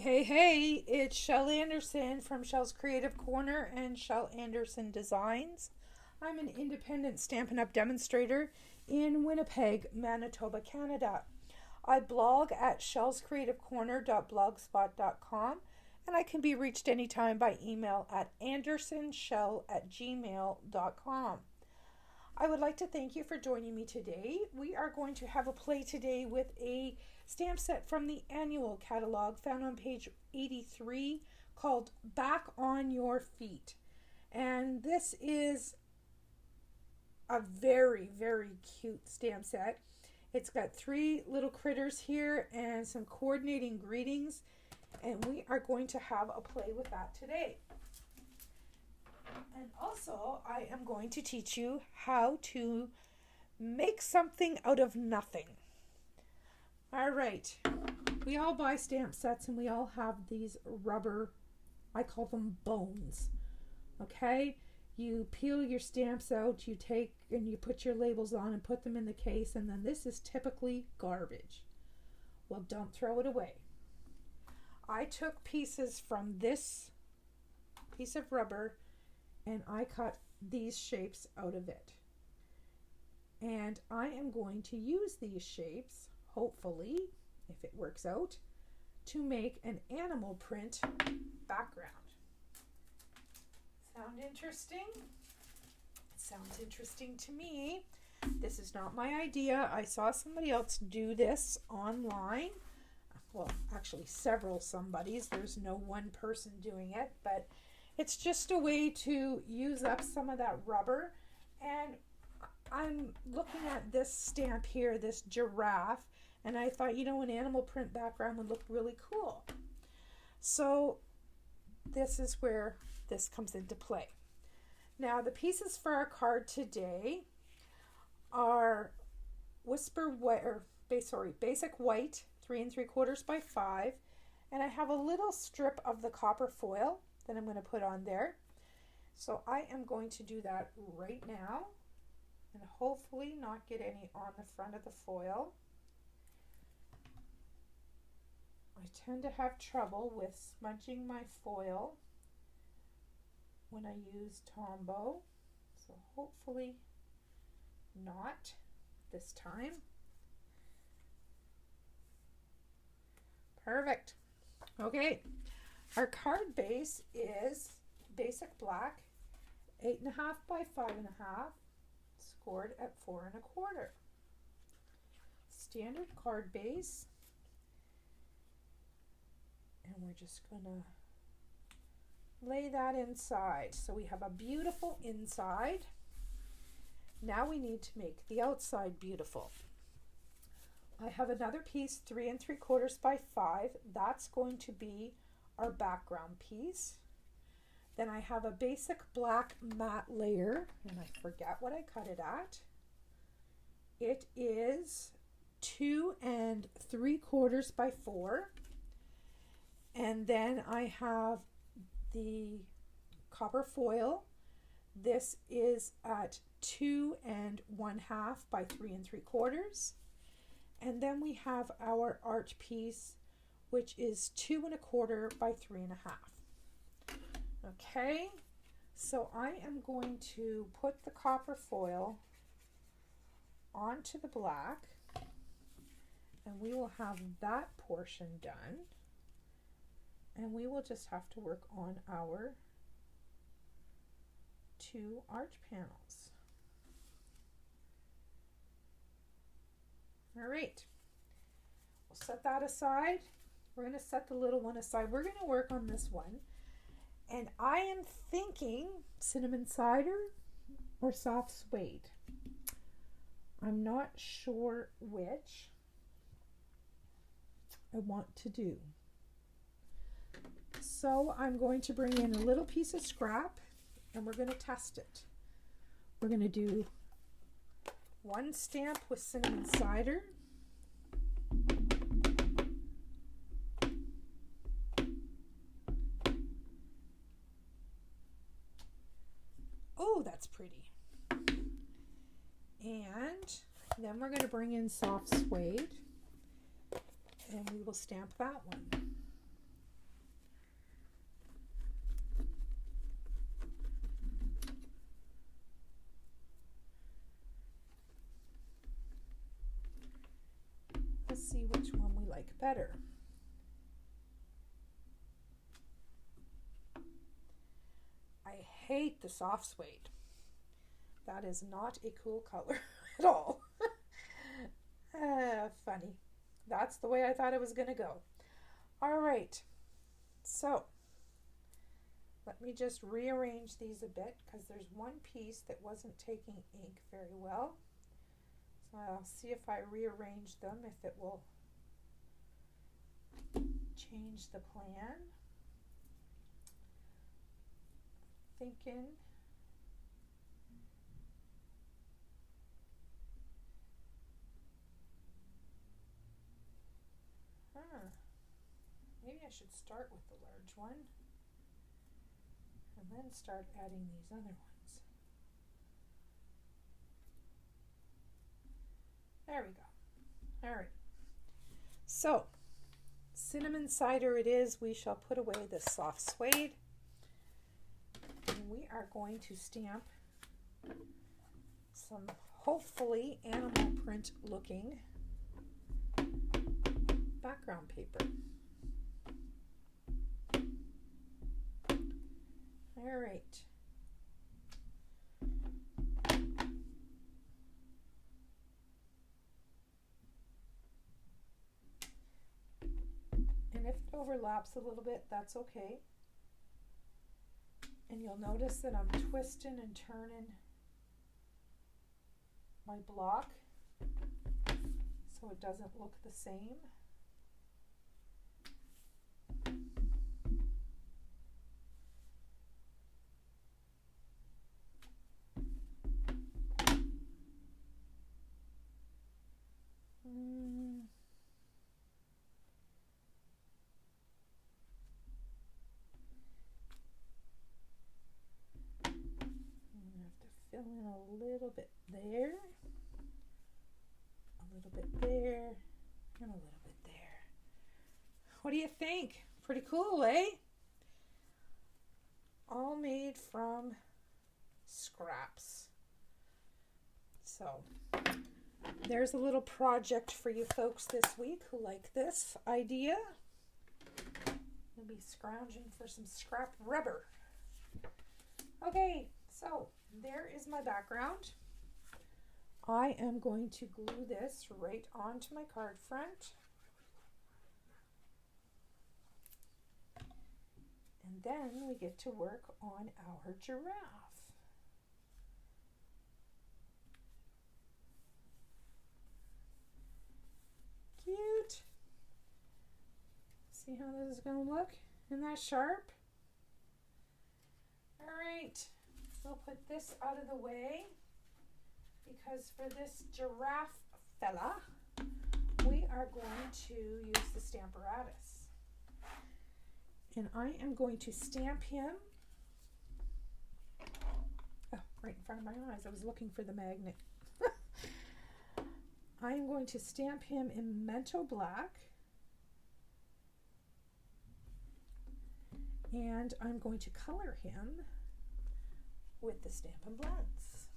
Hey, it's Shel Anderson from Shel's Creative Corner and Shel Anderson Designs. I'm an independent Stampin' Up! Demonstrator in Winnipeg, Manitoba, Canada. I blog at shelscreativecorner.blogspot.com and I can be reached anytime by email at andersonshell@gmail.com. I would like to thank you for joining me today. We are going to have a play today with a stamp set from the annual catalog found on page 83 called Back on Your Feet. And this is a very, very cute stamp set. It's got 3 little critters here and some coordinating greetings, and we are going to have a play with that today. And also, I am going to teach you how to make something out of nothing. All right, we all buy stamp sets and we all have these rubber, I call them bones, okay? You peel your stamps out, you take and you put your labels on and put them in the case, and then this is typically garbage. Well, don't throw it away. I took pieces from this piece of rubber and I cut these shapes out of it. And I am going to use these shapes, hopefully, if it works out, to make an animal print background. Sound interesting? It sounds interesting to me. This is not my idea. I saw somebody else do this online. Well, actually several somebodies. There's no one person doing it, but it's just a way to use up some of that rubber. And I'm looking at this stamp here, this giraffe, and I thought, you know, an animal print background would look really cool. So this is where this comes into play. Now, the pieces for our card today are basic white, 3 3/4 by 5, and I have a little strip of the copper foil that I'm going to put on there. So I am going to do that right now and hopefully not get any on the front of the foil. I tend to have trouble with smudging my foil when I use Tombow, so hopefully not this time. Perfect. Okay. Our card base is basic black, 8.5 by 5.5, scored at 4 1/4. Standard card base, and we're just gonna lay that inside. So we have a beautiful inside. Now we need to make the outside beautiful. I have another piece, 3 3/4 by 5. That's going to be our background piece. Then I have a basic black matte layer, and I forget what I cut it at. It is 2 3/4 by 4. And then I have the copper foil. This is at 2 1/2 by 3 3/4. And then we have our art piece, which is 2 1/4 by 3 1/2. Okay, so I am going to put the copper foil onto the black, and we will have that portion done, and we will just have to work on our 2 art panels. All right, we'll set that aside. We're going to set the little one aside. We're going to work on this one. And I am thinking cinnamon cider or soft suede. I'm not sure which I want to do. So I'm going to bring in a little piece of scrap and we're going to test it. We're going to do 1 stamp with cinnamon cider. Oh, that's pretty. And then we're going to bring in soft suede and we will stamp that one. like better. I hate the soft suede. That is not a cool color at all. Funny. That's the way I thought it was going to go. All right. So let me just rearrange these a bit because there's one piece that wasn't taking ink very well. So I'll see if I rearrange them, if it will change the plan. Thinking. Maybe I should start with the large one and then start adding these other ones. There we go. All right. So, cinnamon cider it is. We shall put away the soft suede. And we are going to stamp some hopefully animal print looking background paper. All right. And if it overlaps a little bit, that's okay. And you'll notice that I'm twisting and turning my block so it doesn't look the same. Fill in a little bit there, a little bit there, and a little bit there. What do you think? Pretty cool, eh? All made from scraps. So there's a little project for you folks this week who like this idea. You'll be scrounging for some scrap rubber. Okay, so there is my background. I am going to glue this right onto my card front. And then we get to work on our giraffe. Cute. See how this is going to look? Isn't that sharp? All right. We'll put this out of the way because for this giraffe fella, we are going to use the Stamparatus. And I am going to stamp him, right in front of my eyes. I was looking for the magnet. I am going to stamp him in Memento Black. And I'm going to color him with the Stampin' Blends.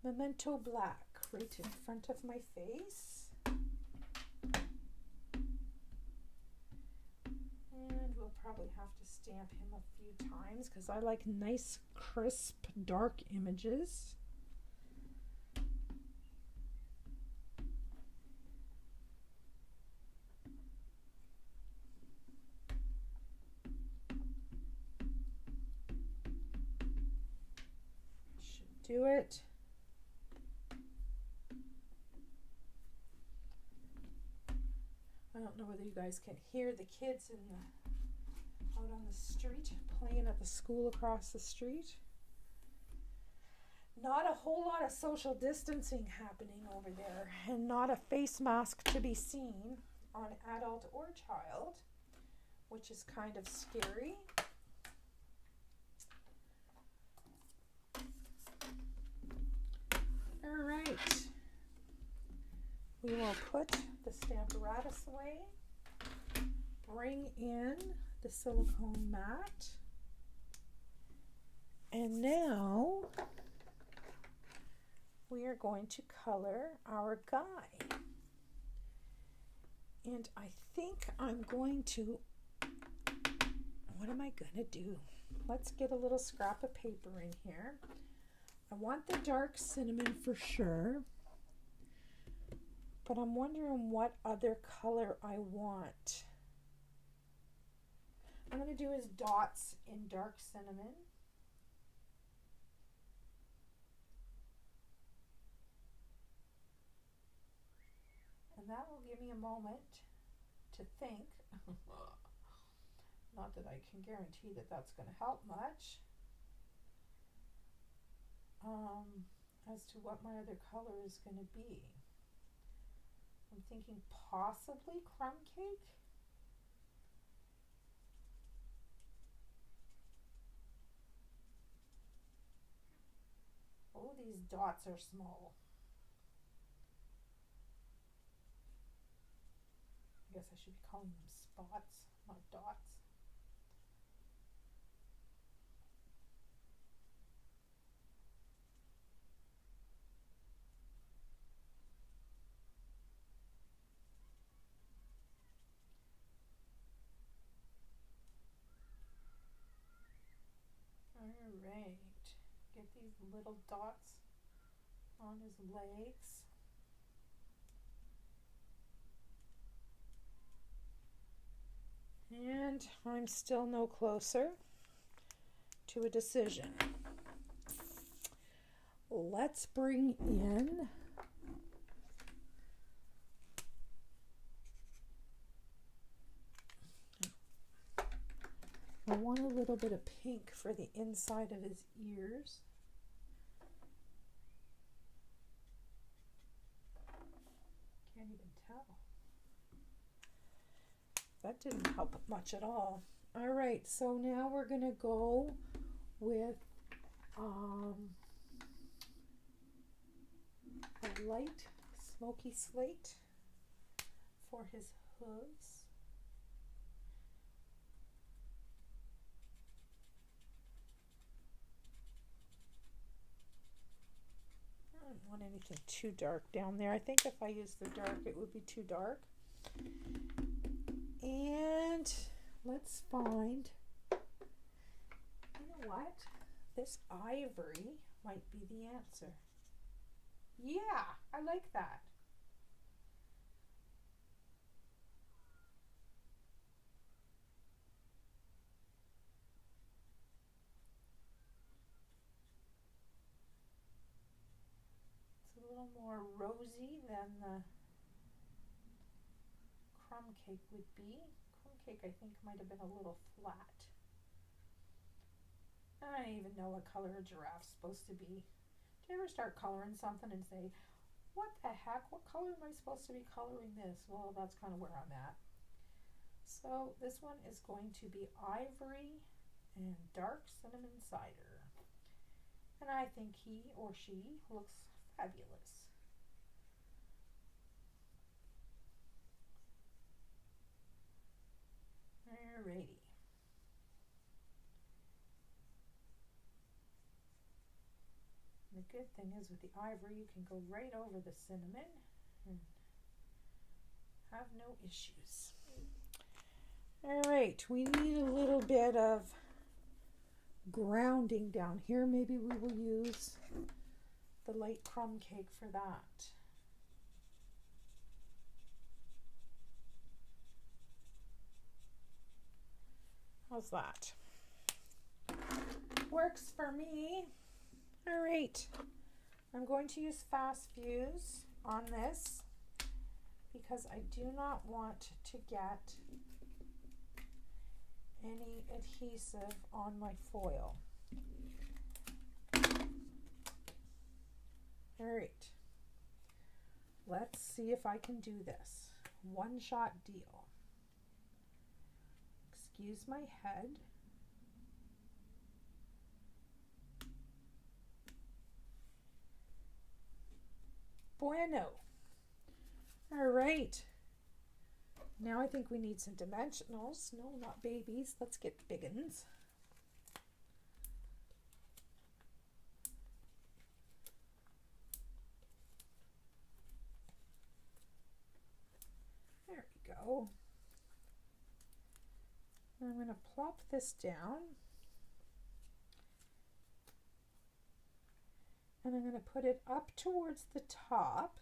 Memento Black right in front of my face. And we'll probably have to stamp him a few times because I like nice, crisp, dark images. Do it. I don't know whether you guys can hear the kids out on the street playing at the school across the street. Not a whole lot of social distancing happening over there, and not a face mask to be seen on adult or child, which is kind of scary. All right, we will put the Stamparatus away, bring in the silicone mat, and now we are going to color our guy. And I think I'm going to, what am I going to do? Let's get a little scrap of paper in here. I want the dark cinnamon for sure, but I'm wondering what other color I want. I'm going to do his dots in dark cinnamon. And that will give me a moment to think. Not that I can guarantee that that's going to help much. As to what my other color is going to be. I'm thinking possibly crumb cake. Oh, these dots are small. I guess I should be calling them spots, not dots. Alright, get these little dots on his legs. And I'm still no closer to a decision. Let's bring in I want a little bit of pink for the inside of his ears. Can't even tell. That didn't help much at all. All right, so now we're gonna go with a light smoky slate for his hooves. I don't want anything too dark down there. I think if I use the dark, it would be too dark. And let's find, you know what? This ivory might be the answer. Yeah, I like that. It's a little more rosy than the crumb cake would be. Crumb cake, I think, might have been a little flat. I don't even know what color a giraffe's supposed to be. Do you ever start coloring something and say, what the heck, what color am I supposed to be coloring this? Well, that's kind of where I'm at. So this one is going to be ivory and dark cinnamon cider. And I think he or she looks fabulous. Alrighty. The good thing is with the ivory, you can go right over the cinnamon and have no issues. Alright, we need a little bit of grounding down here. Maybe we will use the light crumb cake for that. How's that? Works for me. All right, I'm going to use fast fuse on this because I do not want to get any adhesive on my foil. All right, let's see if I can do this. One shot deal. Excuse my head. Bueno. All right. Now I think we need some dimensionals. No, not babies. Let's get biggins. There we go. go. I'm going to plop this down. And I'm going to put it up towards the top.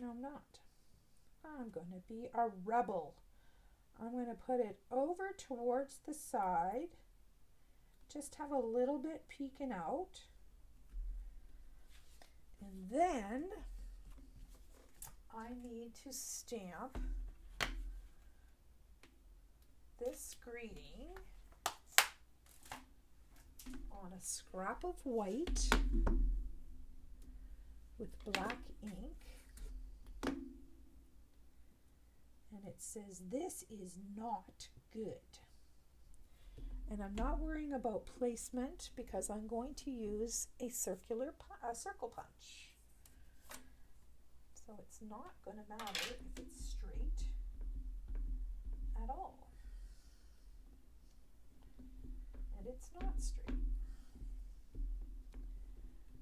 No, I'm not. I'm going to be a rebel. I'm going to put it over towards the side. Just have a little bit peeking out. And then I need to stamp this greeting on a scrap of white with black ink. And it says, "This is not good." And I'm not worrying about placement because I'm going to use a circle punch. So it's not going to matter if it's straight at all. And it's not straight.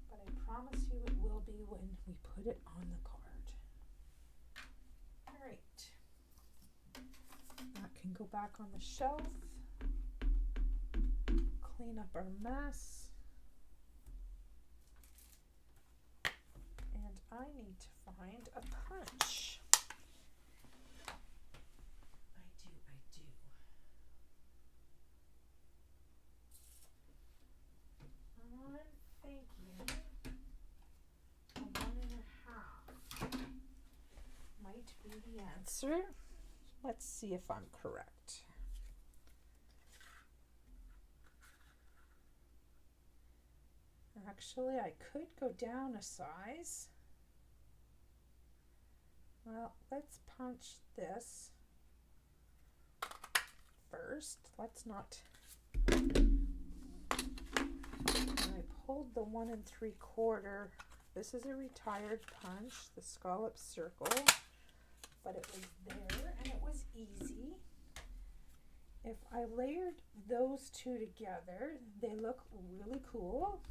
But I promise you it will be when we put it on the card. All right. That can go back on the shelf. Clean up our mess. And I need to find a punch. I do. I'm thinking a 1.5 might be the answer. Let's see if I'm correct. Actually, I could go down a size. Well, let's punch this first. Let's not. I pulled the 1 3/4. This is a retired punch, the scallop circle, but it was there and it was easy. If I layered those two together, they look really cool.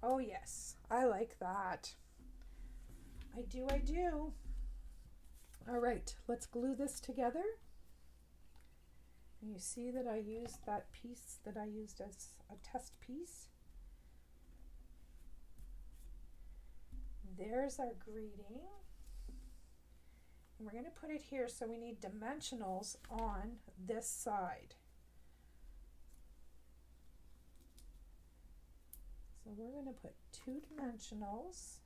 Oh yes, I like that. I do. All right, let's glue this together. And you see that I used that piece that I used as a test piece. There's our greeting. And we're going to put it here, so we need dimensionals on this side. So we're going to put 2 dimensionals,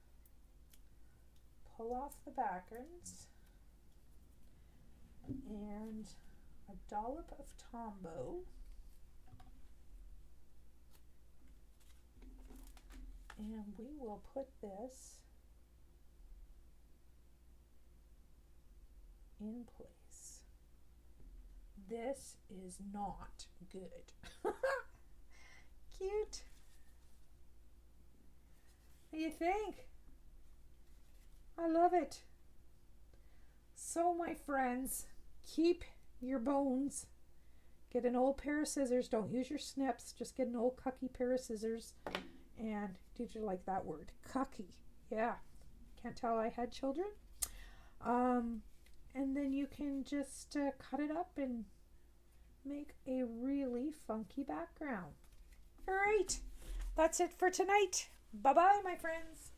pull off the backends, and a dollop of Tombow. And we will put this in place. This is not good. Cute. What do you think? I love it. So my friends, keep your bones. Get an old pair of scissors. Don't use your snips. Just get an old cucky pair of scissors. And did you like that word? Cucky. Yeah. Can't tell I had children. And then you can just cut it up and make a really funky background. All right. That's it for tonight. Bye-bye, my friends.